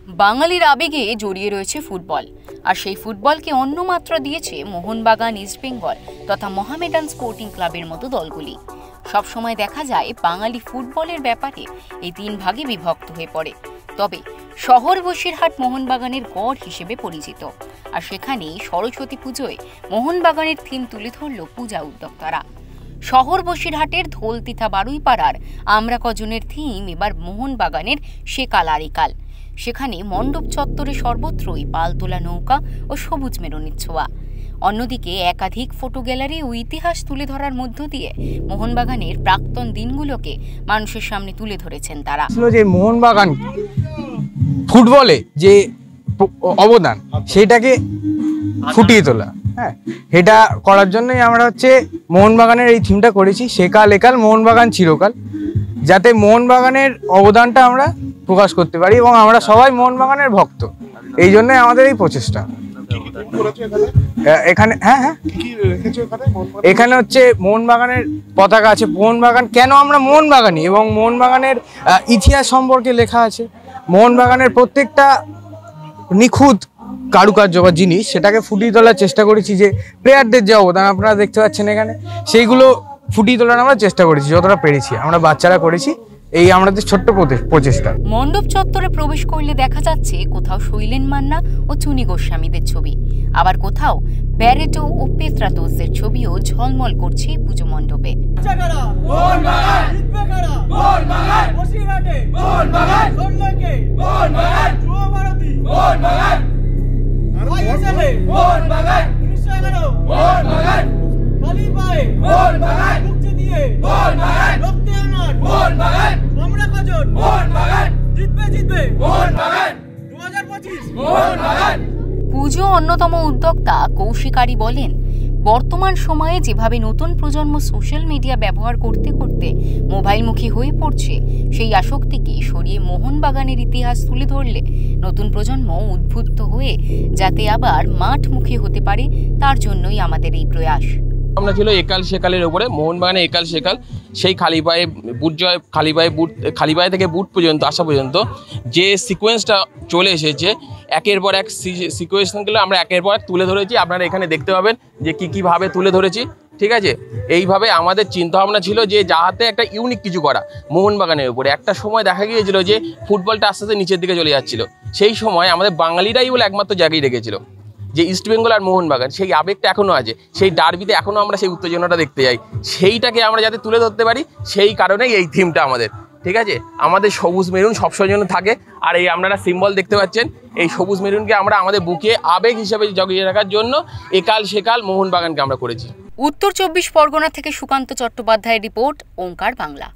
বাঙালির আবেগে জড়িয়ে রয়েছে ফুটবল, আর সেই ফুটবলকে অন্য মাত্রা দিয়েছে মোহনবাগান, ইস্টবেঙ্গল তথা মোহামেডান স্পোর্টিং ক্লাবের মতো দলগুলি। সবসময় দেখা যায় বাঙালি ফুটবলের ব্যাপারে এই তিন ভাগে বিভক্ত হয়ে পড়ে। তবে শহর বসিরহাট মোহনবাগানের গড় হিসেবে পরিচিত, আর সেখানে সরস্বতী পুজোয় মোহনবাগানের থিম তুলে ধরল পূজা উদ্যোক্তারা। শহর বসিরহাটের ধোলতিথা বারুইপাড়ার আমরা কজনের থিম এবার মোহনবাগানের সেকাল আর একাল। সেখানে মণ্ডপ চত্বরে সর্বত্রই পালতোলা নৌকা ও সবুজ মেরুনের ছোঁয়া। অন্যদিকে একাধিক ফটো গ্যালারি ও ইতিহাস তুলে ধরার মধ্য দিয়ে মোহনবাগানের প্রাক্তন দিনগুলোকে মানুষের সামনে তুলে ধরেছেন তারা। যে মোহনবাগান ফুটবলে যে অবদান সেটাকে ফুটিয়ে তোলা, এটা করার জন্যই আমরা মোহনবাগানের এই থিমটা করেছি, সেকাল একাল মোহনবাগান চিরকাল, যাতে মোহনবাগানের অবদানটা আমরা প্রকাশ করতে পারি এবং আমরা সবাই মোহনবাগানের ভক্ত। এই জন্যই আমাদের এই প্রচেষ্টা। এখানে এখানে মোহনবাগানের পতাকা আছে। মোহনবাগান কেন আমরা মোহনবাগানি এবং মোহনবাগানের ইতিহাস সম্পর্কে লেখা আছে। মোহনবাগানের প্রত্যেকটা নিখুঁত কারুকার্য বা জিনিস সেটাকে ফুটিয়ে তোলার চেষ্টা করেছি। যে প্লেয়ারদের যে অবদান আপনারা দেখতে পাচ্ছেন এখানে, সেইগুলো ফুটিয়ে তোলার আমরা চেষ্টা করেছি যতটা পেরেছি। আমরা বাচ্চারা করেছি এই আমাদের ছোট্ট প্রচেষ্টা। মণ্ডপ চত্বরে প্রবেশ করলে দেখা যাচ্ছে কোথাও শৈলেন মান্না ও চুনি গোস্বামীদের ছবি, আবার কোথাও ব্যারেটো ও পেত্রাতোসদের ছবিও ঝলমল করছে পুজো মণ্ডপে। পুজো অন্যতম উদ্যোক্তা কৌশিকারি বলেন, বর্তমান সময়ে যেভাবে নতুন প্রজন্ম সোশ্যাল মিডিয়া ব্যবহার করতে করতে মোবাইলমুখী হয়ে পড়ছে, সেই আসক্তিকে সরিয়ে মোহনবাগানের ইতিহাস তুলে ধরলে নতুন প্রজন্ম উদ্বুদ্ধ হয়ে যাতে আবার মাঠমুখী হতে পারে, তার জন্যই আমাদের এই প্রয়াস। আমরা ছিল একাল সেকালের উপরে, মোহনবাগানে একাল সেকাল, সেই খালি পায়ে বুট জয়, খালি পায়ে থেকে বুট পর্যন্ত আসা পর্যন্ত যে সিকোয়েন্সটা চলে এসেছে, একের পর এক সিকোয়েন্সগুলো আমরা একের পর এক তুলে ধরেছি। আপনারা এখানে দেখতে পাবেন যে কীভাবে তুলে ধরেছি, ঠিক আছে। এইভাবে আমাদের চিন্তাভাবনা ছিল যে যাহাতে একটা ইউনিক কিছু করা মোহনবাগানের উপরে। একটা সময় দেখা গিয়েছিল যে ফুটবলটা আস্তে আস্তে নিচের দিকে চলে যাচ্ছিল, সেই সময় আমাদের বাঙালিরাই বলে একমাত্র জায়গায় রেখেছিল যে ইস্টবেঙ্গল আর মোহনবাগান, সেই আবেগটা এখনও আছে, সেই ডার্বিতে এখনও আমরা সেই উত্তেজনাটা দেখতে যাই। সেইটাকে আমরা যাতে তুলে ধরতে পারি, সেই কারণেই এই থিমটা আমাদের, ঠিক আছে। আমাদের সবুজ মেরুন সবসময় জন্য থাকে, আর এই আপনারা সিম্বল দেখতে পাচ্ছেন, এই সবুজ মেরুনকে আমরা আমাদের বুকে আবেগ হিসেবে জগিয়ে রাখার জন্য একাল সেকাল মোহনবাগানকে আমরা করেছি। উত্তর 24 পরগনা থেকে সুকান্ত চট্টোপাধ্যায়ের রিপোর্ট, ওঙ্কার বাংলা।